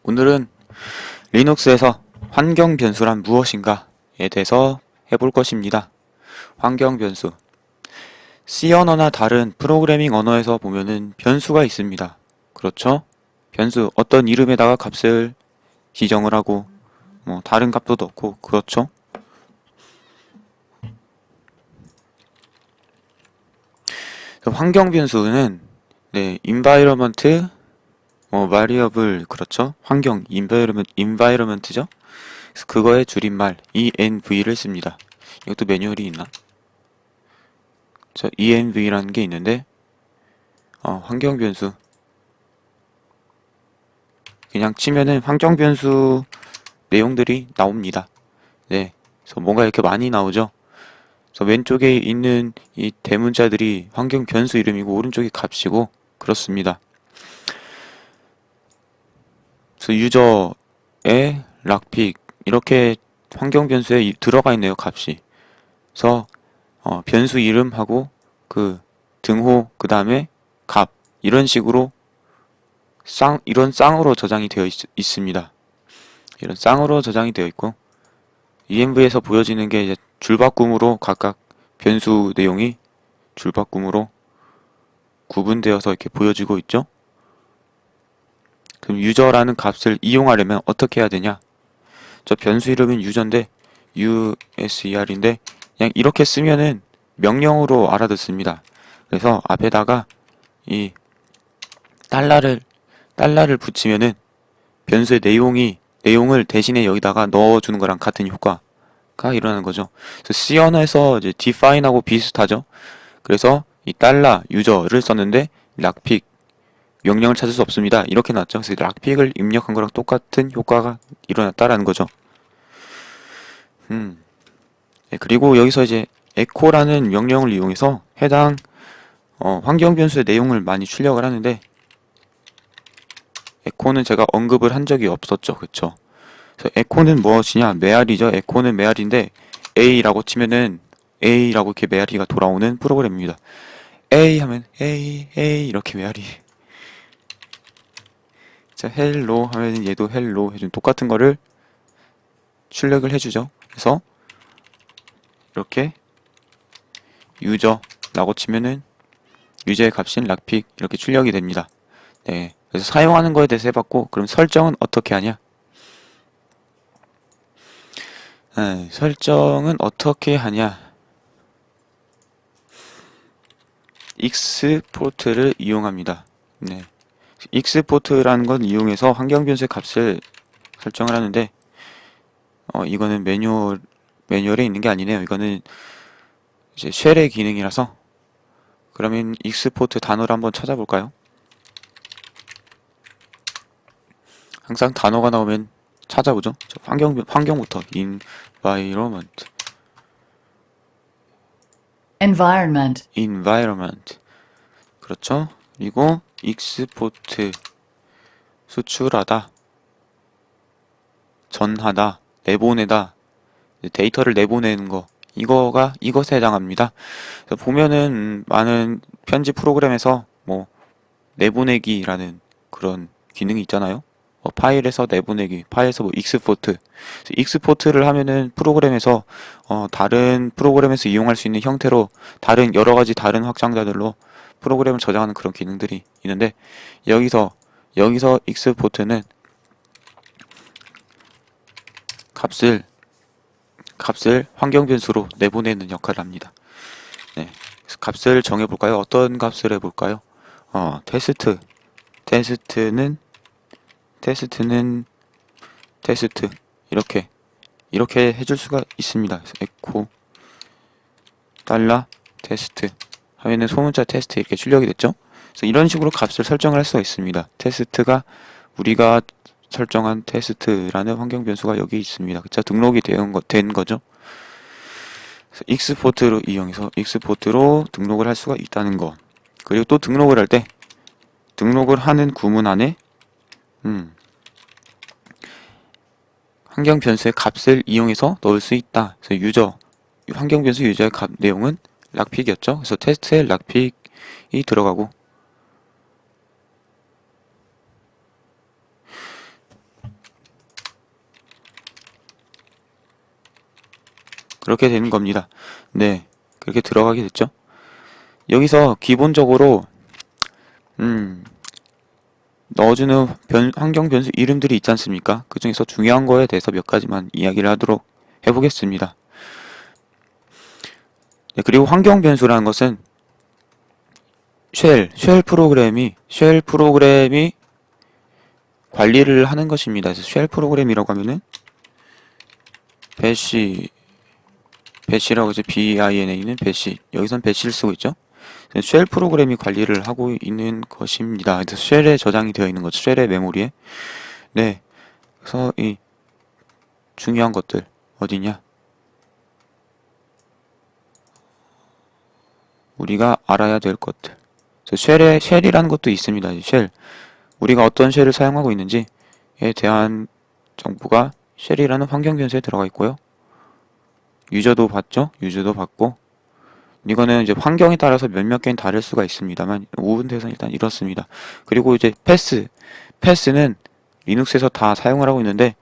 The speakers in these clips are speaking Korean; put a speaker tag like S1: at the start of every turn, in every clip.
S1: 오늘은 리눅스에서 환경 변수란 무엇인가에 대해서 해볼 것입니다. 환경 변수. C 언어나 다른 프로그래밍 언어에서 보면은 변수가 있습니다. 그렇죠? 변수, 어떤 이름에다가 값을 지정을 하고, 다른 값도 넣고, 그렇죠? 환경 변수는, environment, variable, 그렇죠? 환경, environment죠? 그래서 그거의 줄임말, env를 씁니다. 이것도 매뉴얼이 있나? env라는 게 있는데, 환경 변수. 그냥 치면은 환경 변수 내용들이 나옵니다. 네. 그래서 뭔가 이렇게 많이 나오죠? 그래서 왼쪽에 있는 이 대문자들이 환경 변수 이름이고, 오른쪽이 값이고, 그렇습니다. 그래서 유저의 락픽, 이렇게 환경 변수에 들어가 있네요, 값이. 그래서, 변수 이름하고, 그, 등호, 그 다음에 값, 이런 식으로 이런 쌍으로 저장이 되어 있습니다. 이런 쌍으로 저장이 되어 있고, env에서 보여지는 게 이제 줄바꿈으로 각각 변수 내용이 줄바꿈으로 구분되어서 이렇게 보여지고 있죠. 그럼 유저라는 값을 이용하려면 어떻게 해야 되냐? 저 변수 이름은 유저인데 user인데 그냥 이렇게 쓰면은 명령으로 알아듣습니다. 그래서 앞에다가 이 달러를 붙이면은 변수의 내용을 대신에 여기다가 넣어주는 거랑 같은 효과가 일어나는 거죠. 그래서 C 언어에서 이제 define하고 비슷하죠. 그래서 이 달러 유저를 썼는데 락픽 명령을 찾을 수 없습니다. 이렇게 나왔죠. 그래서 락픽을 입력한 거랑 똑같은 효과가 일어났다라는 거죠. 네, 그리고 여기서 이제 echo라는 명령을 이용해서 해당 환경 변수의 내용을 많이 출력을 하는데 echo는 제가 언급을 한 적이 없었죠. 그쵸? 그래서 echo는 무엇이냐? 메아리죠. echo는 메아리인데 A라고 치면은 A라고 이렇게 메아리가 돌아오는 프로그램입니다. A 하면 A 이렇게 메아리. 자, 헬로 하면 얘도 헬로 해준 똑같은 거를 출력을 해주죠. 그래서 이렇게 유저라고 치면은 유저의 값인 락픽 이렇게 출력이 됩니다. 네. 그래서 사용하는 거에 대해서 해봤고, 그럼 설정은 어떻게 하냐? 네, 설정은 어떻게 하냐? 익스포트를 이용합니다. 네. 익스포트라는 건 이용해서 환경 변수의 값을 설정을 하는데, 이거는 매뉴얼에 있는 게 아니네요. 이거는 이제 쉘의 기능이라서, 그러면 익스포트 단어를 한번 찾아볼까요? 항상 단어가 나오면 찾아보죠. 환경부터 environment, environment. 그렇죠. 그리고 export 수출하다, 전하다, 내보내다, 데이터를 내보내는 거, 이것에 해당합니다. 그래서 보면은 많은 편집 프로그램에서 내보내기라는 그런 기능이 있잖아요. 파일에서 내보내기, 파일에서 익스포트. 익스포트를 하면은 프로그램에서 다른 프로그램에서 이용할 수 있는 형태로 여러 가지 다른 확장자들로 프로그램을 저장하는 그런 기능들이 있는데 여기서 익스포트는 값을 환경 변수로 내보내는 역할을 합니다. 네. 그래서 값을 정해볼까요? 어떤 값을 해볼까요? 테스트는 테스트 이렇게 해줄 수가 있습니다. 그래서 에코 달러 테스트 하면은 소문자 테스트 이렇게 출력이 됐죠. 그래서 이런 식으로 값을 설정을 할 수가 있습니다. 테스트가 우리가 설정한 테스트라는 환경 변수가 여기 있습니다. 그쵸? 등록이 된 거죠. 그래서 익스포트로 이용해서 익스포트로 등록을 할 수가 있다는 거. 그리고 또 등록을 할 때 등록을 하는 구문 안에 환경 변수의 값을 이용해서 넣을 수 있다. 그래서 환경 변수 유저의 값 내용은 락픽이었죠. 그래서 테스트에 락픽이 들어가고 그렇게 되는 겁니다. 네, 그렇게 들어가게 됐죠. 여기서 기본적으로 넣어주는 환경 변수 이름들이 있지 않습니까? 그 중에서 중요한 거에 대해서 몇 가지만 이야기를 하도록 해보겠습니다. 네, 그리고 환경 변수라는 것은 쉘 프로그램이 관리를 하는 것입니다. 그래서 쉘 프로그램이라고 하면은 배시라고 이제 BINA는 배시, 여기선 배시를 쓰고 있죠. 쉘 프로그램이 관리를 하고 있는 것입니다. 그래서 쉘에 저장이 되어 있는 거죠. 쉘의 메모리에. 네. 그래서 이 중요한 것들 어디냐? 우리가 알아야 될 것들. 쉘이라는 것도 있습니다. 쉘. 우리가 어떤 쉘을 사용하고 있는지에 대한 정보가 쉘이라는 환경 변수에 들어가 있고요. 유저도 봤죠? 유저도 봤고, 이거는 이제 환경에 따라서 몇몇 개는 다를 수가 있습니다만, 우분투에서는 일단 이렇습니다. 그리고 이제 패스는 리눅스에서 다 사용을 하고 있는데,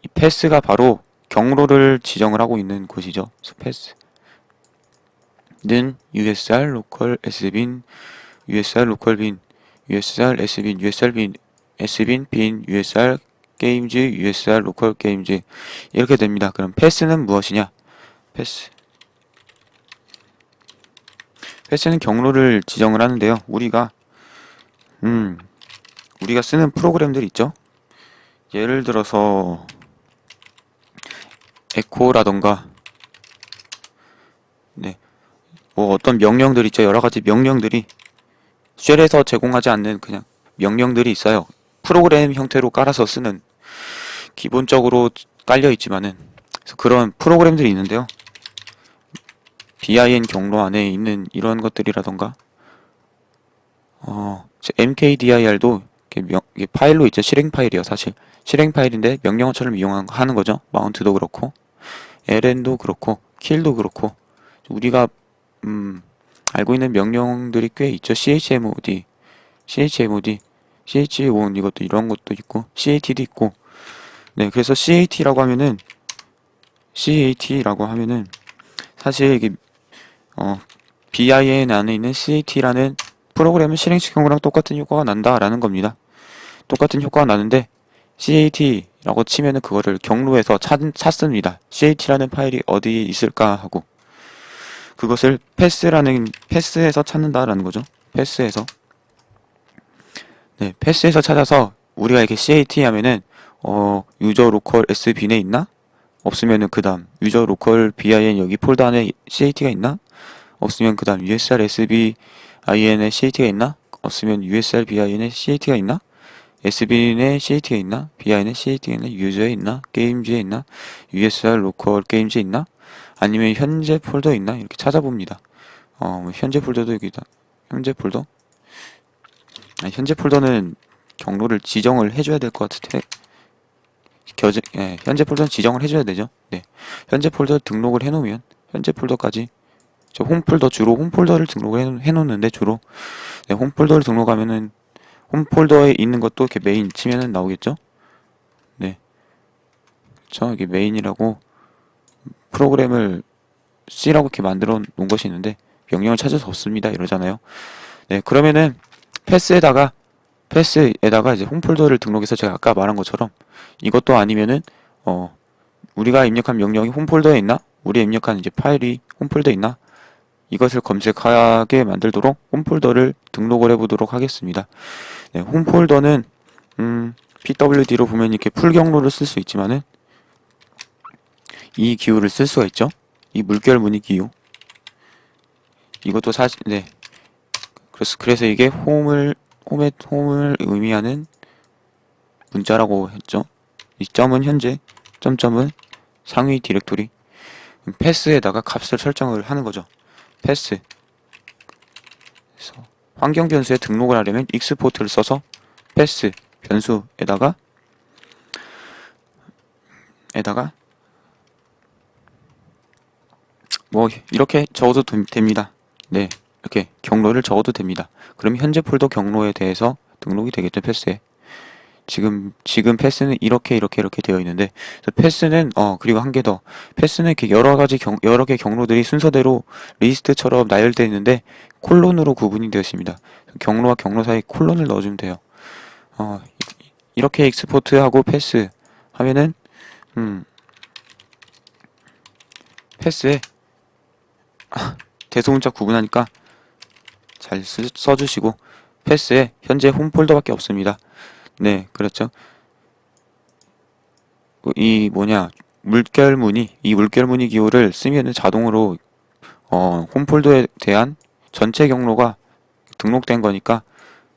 S1: 이 패스가 바로 경로를 지정을 하고 있는 곳이죠. 그래서 패스는 usr local sbin, usr local bin, usr sbin, usr bin, sbin bin, usr 게임즈, usr local 게임즈 이렇게 됩니다. 그럼 패스는 무엇이냐? 패스는 경로를 지정을 하는데요. 우리가 쓰는 프로그램들이 있죠. 예를 들어서 에코라던가 네, 뭐 어떤 명령들 있죠. 여러 가지 명령들이 쉘에서 제공하지 않는 그냥 명령들이 있어요. 프로그램 형태로 깔아서 쓰는 기본적으로 깔려 있지만은 그래서 그런 프로그램들이 있는데요. bin 경로 안에 있는 이런 것들이라던가 mkdir도 이게 파일로 있죠. 실행 파일이요. 사실 실행 파일인데 명령어처럼 이용하는 거죠. 마운트도 그렇고 ln도 그렇고 kill도 그렇고 우리가 알고 있는 명령들이 꽤 있죠. chmod, chon 이것도 이런 것도 있고 cat도 있고 네, 그래서 cat라고 하면은 사실 이게 bin 안에 있는 cat라는 프로그램을 실행시킨 거랑 똑같은 효과가 난다라는 겁니다. 똑같은 효과가 나는데 cat라고 치면은 그거를 경로에서 찾습니다. cat라는 파일이 어디에 있을까 하고 그것을 패스에서 찾는다라는 거죠. 패스에서 찾아서 우리가 이렇게 cat 하면은 유저 로컬 sbin에 있나? 없으면은 그 다음 유저 로컬 bin 여기 폴더 안에 cat가 있나? 없으면 그 다음 usr sbin에 cat가 있나? 없으면 usr bin에 cat가 있나? sbin에 cat가 있나? bin에 cat가 있나? 유저에 있나? 게임즈에 있나? usr 로컬 게임즈에 있나? 아니면 현재 폴더에 있나? 이렇게 찾아봅니다. 현재 폴더도 여기다. 현재 폴더는 경로를 지정을 해줘야 될 것 같은데 현재 폴더는 지정을 해줘야 되죠. 네, 현재 폴더 등록을 해놓으면 현재 폴더까지 저 홈폴더 주로 홈폴더를 등록을 해놓는데 주로 네, 홈폴더를 등록하면은 홈폴더에 있는 것도 이렇게 메인 치면은 나오겠죠. 네, 그렇죠. 이게 메인이라고 프로그램을 C라고 이렇게 만들어 놓은 것이 있는데 명령을 찾을 수 없습니다 이러잖아요. 네, 그러면은 패스에다가 이제 홈폴더를 등록해서 제가 아까 말한 것처럼 이것도 아니면은 우리가 입력한 명령이 홈폴더에 있나? 우리 입력한 이제 파일이 홈폴더에 있나? 이것을 검색하게 만들도록 홈폴더를 등록을 해보도록 하겠습니다. 네, 홈폴더는 pwd로 보면 이렇게 풀 경로를 쓸 수 있지만은 이 기호를 쓸 수가 있죠. 이 물결 무늬 기호. 이것도 사실 네. 그래서 이게 홈을 의미하는 문자라고 했죠. 이 점은 현재, 점점은 상위 디렉토리. 패스에다가 값을 설정을 하는 거죠. 패스. 그래서 환경 변수에 등록을 하려면 익스포트를 써서 패스 변수에다가 뭐 이렇게 적어도 됩니다. 네, 이렇게 경로를 적어도 됩니다. 그럼 현재 폴더 경로에 대해서 등록이 되겠죠. 패스에 지금 패스는 이렇게 되어 있는데, 그래서 패스는, 그리고 한 개 더. 패스는 이렇게 여러 개 경로들이 순서대로 리스트처럼 나열되어 있는데, 콜론으로 구분이 되어 있습니다. 경로와 경로 사이 콜론을 넣어주면 돼요. 이렇게 익스포트하고 패스 하면은, 패스에, 대소문자 구분하니까 잘 써주시고, 패스에 현재 홈 폴더밖에 없습니다. 네, 그렇죠. 이 물결무늬 기호를 쓰면은 자동으로 홈폴더에 대한 전체 경로가 등록된 거니까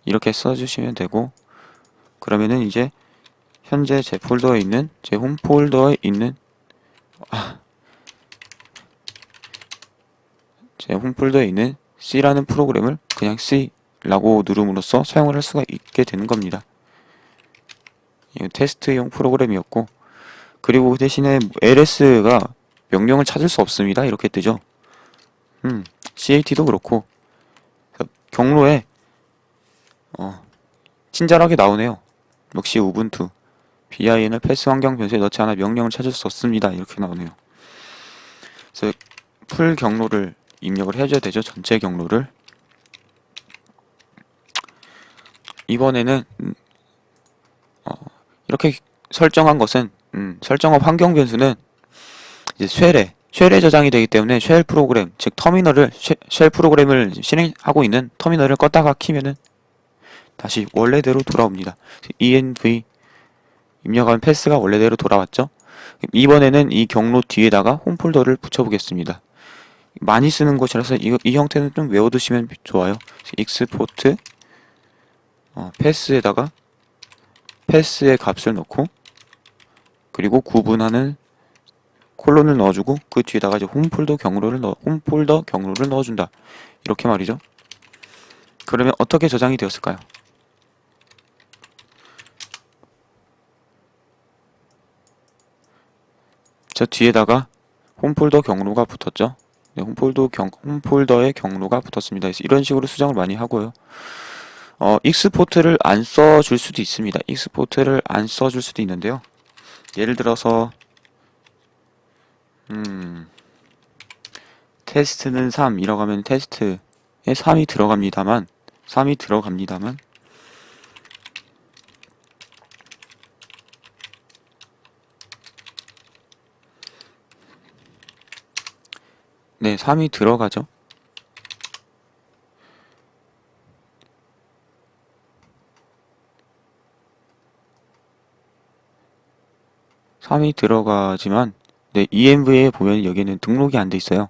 S1: 이렇게 써주시면 되고, 그러면은 이제 현재 제 홈폴더에 있는 제 홈폴더에 있는 C라는 프로그램을 그냥 C라고 누름으로써 사용을 할 수가 있게 되는 겁니다. 이건 테스트용 프로그램이었고, 그리고 그 대신에 LS가 명령을 찾을 수 없습니다. 이렇게 뜨죠. CAT도 그렇고, 경로에 친절하게 나오네요. 역시 우분투. BIN을 패스 환경 변수에 넣지 않아 명령을 찾을 수 없습니다. 이렇게 나오네요. 그래서 풀 경로를 입력을 해줘야 되죠. 전체 경로를. 이번에는 이렇게 설정한 것은 설정업 환경 변수는 이제 쉘에 저장이 되기 때문에 쉘 프로그램, 즉 터미널을 쉘 프로그램을 실행하고 있는 터미널을 껐다가 키면은 다시 원래대로 돌아옵니다. env 입력하면 패스가 원래대로 돌아왔죠. 이번에는 이 경로 뒤에다가 홈폴더를 붙여보겠습니다. 많이 쓰는 것이라서 이 형태는 좀 외워두시면 좋아요. 익스포트 패스에다가 패스의 값을 넣고, 그리고 구분하는 콜론을 넣어주고, 그 뒤에다가 이제 홈폴더 경로를 넣어준다. 이렇게 말이죠. 그러면 어떻게 저장이 되었을까요? 저 뒤에다가 홈폴더 경로가 붙었죠. 네, 홈폴더의 경로가 붙었습니다. 그래서 이런 식으로 수정을 많이 하고요. 익스포트를 안 써줄 수도 있습니다. 익스포트를 안 써줄 수도 있는데요. 예를 들어서 테스트는 3이라고 하면 테스트에 3이 들어갑니다만 네, 3이 들어가죠. 삼이 들어가지만, 네, env에 보면 여기는 등록이 안 돼 있어요.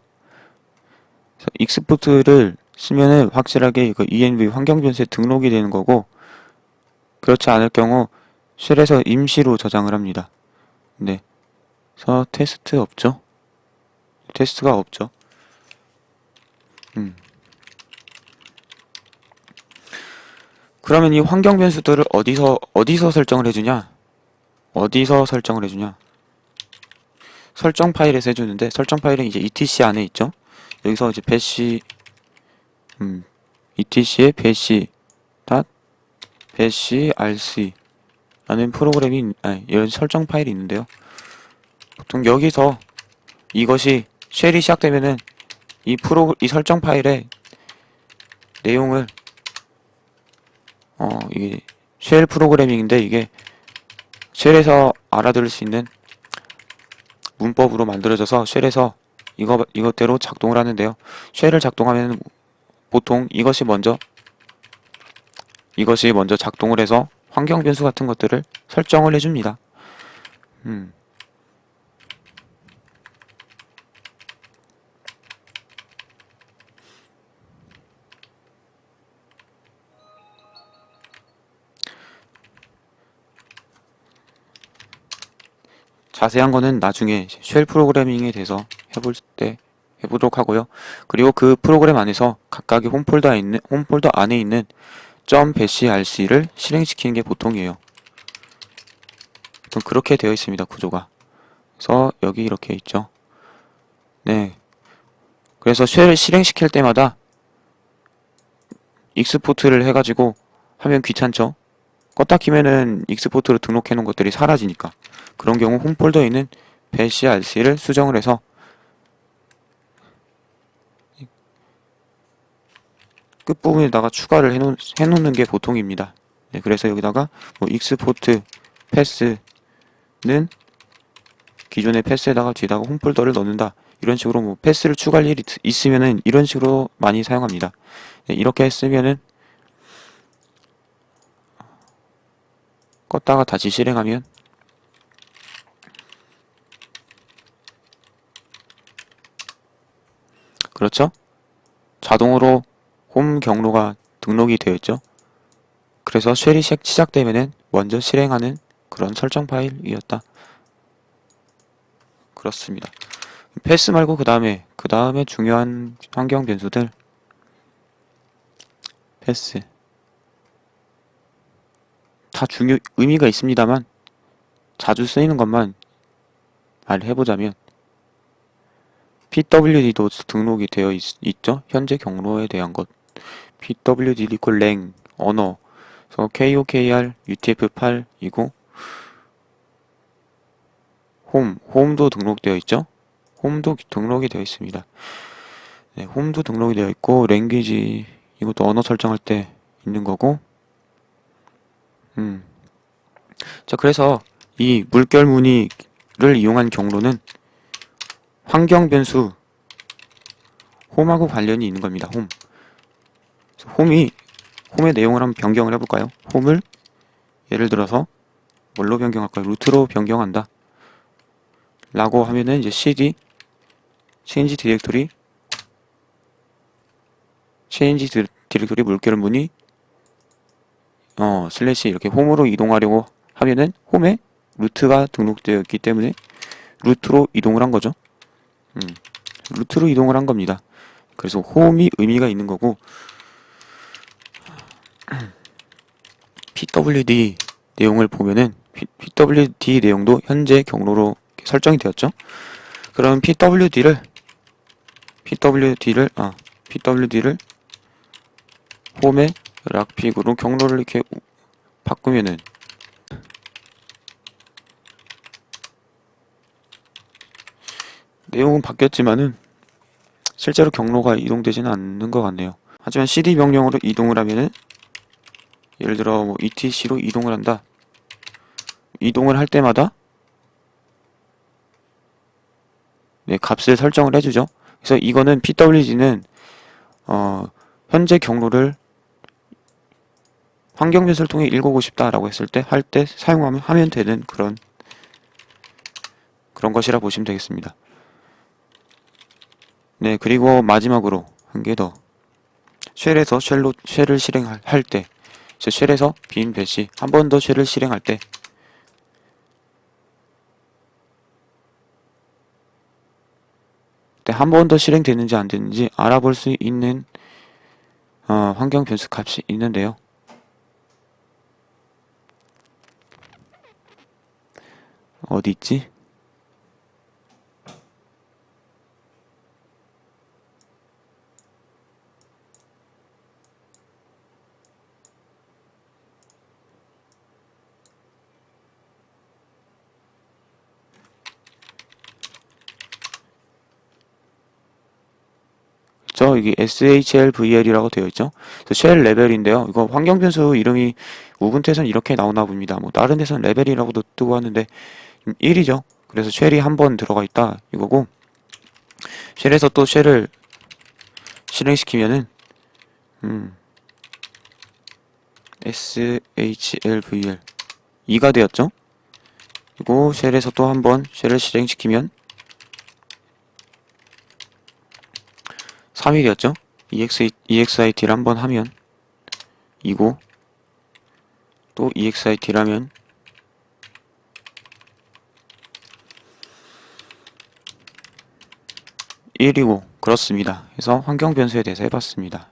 S1: 그래서 익스포트를 쓰면은 확실하게 이거 env 환경 변수에 등록이 되는 거고, 그렇지 않을 경우 쉘에서 임시로 저장을 합니다. 네, 그래서 테스트가 없죠. 그러면 이 환경 변수들을 어디서 설정을 해주냐? 설정 파일에서 해주는데, 설정 파일은 이제 etc 안에 있죠. 여기서 이제 배시 etc의 배시 rc 라는 프로그램이 이런 설정 파일이 있는데요. 보통 여기서 이것이 쉘이 시작되면은 이 설정 파일의 내용을 이게 쉘 프로그래밍인데, 이게 쉘에서 알아들을 수 있는 문법으로 만들어져서 쉘에서 이것대로 작동을 하는데요. 쉘을 작동하면 보통 이것이 먼저 작동을 해서 환경 변수 같은 것들을 설정을 해줍니다. 자세한 거는 나중에 쉘 프로그래밍에 대해서 해보도록 하고요. 그리고 그 프로그램 안에서 각각의 홈폴더 안에 있는 .bashrc를 실행시키는 게 보통이에요. 보통 그렇게 되어 있습니다. 구조가. 그래서 여기 이렇게 있죠. 네. 그래서 쉘을 실행시킬 때마다 익스포트를 해가지고 하면 귀찮죠. 껐다 키면은 익스포트로 등록해 놓은 것들이 사라지니까. 그런 경우 홈 폴더에 있는 배시 RC를 수정을 해서 끝부분에다가 추가를 해놓는 게 보통입니다. 네, 그래서 여기다가 뭐 익스포트 패스는 기존의 패스에다가 뒤에다가 홈 폴더를 넣는다. 이런 식으로 뭐 패스를 추가할 일이 있으면은 이런 식으로 많이 사용합니다. 네, 이렇게 쓰면은 껐다가 다시 실행하면 그렇죠? 자동으로 홈 경로가 등록이 되어 있죠. 그래서 쉘이 시작되면은 먼저 실행하는 그런 설정 파일이었다. 그렇습니다. 패스 말고 그 다음에 중요한 환경 변수들 패스 다 의미가 있습니다만 자주 쓰이는 것만 말해보자면 pwd도 등록이 되어 있죠. 현재 경로에 대한 것 pwd 랭 언어 그래서 KOKR UTF-8이고 홈도 등록되어 있죠. 홈도 등록이 되어 있습니다. 네, 홈도 등록이 되어 있고 랭귀지 이것도 언어 설정할 때 있는 거고 자 그래서 이 물결 무늬를 이용한 경로는 환경 변수 홈하고 관련이 있는 겁니다. 홈의 내용을 한번 변경을 해볼까요? 홈을 예를 들어서 뭘로 변경할까요? 루트로 변경한다 라고 하면은 이제 cd change 디렉토리 물결 무늬 슬래시 이렇게 홈으로 이동하려고 하면은 홈에 루트가 등록되어 있기 때문에 루트로 이동을 한 거죠. 루트로 이동을 한 겁니다. 그래서 홈이 의미가 있는 거고 pwd 내용을 보면은 pwd 내용도 현재 경로로 설정이 되었죠. 그럼 pwd를 홈에 락픽으로 경로를 이렇게 바꾸면은 내용은 바뀌었지만은 실제로 경로가 이동되지는 않는 것 같네요. 하지만 cd 명령으로 이동을 하면은 예를 들어 뭐 etc로 이동을 한다. 이동을 할 때마다 네, 값을 설정을 해주죠. 그래서 이거는 pwd는 현재 경로를 환경 변수를 통해 읽어보고 싶다라고 했을 때 하면 되는 그런 것이라 보시면 되겠습니다. 네, 그리고 마지막으로 한 개 더. 쉘에서 쉘을 실행할 때, 쉘에서 빈 배시 한 번 더 쉘을 실행할 때, 한 번 더 실행되는지 안 되는지 알아볼 수 있는 환경 변수 값이 있는데요. 어디 있지? 이게 SHLVL이라고 되어 있죠. 쉘 레벨인데요. 이거 환경 변수 이름이 우분투에서는 이렇게 나오나 봅니다. 뭐 다른 데서는 레벨이라고도 뜨고 하는데 1이죠. 그래서 쉘이 한 번 들어가 있다 이거고 쉘에서 또 쉘을 실행시키면은 SHLVL 2가 되었죠. 그리고 쉘에서 또 한 번 쉘을 실행시키면 3이 되었죠. EXIT를 한 번 하면 2고 또 EXIT를 하면 1이고 그렇습니다. 그래서 환경 변수에 대해서 해봤습니다.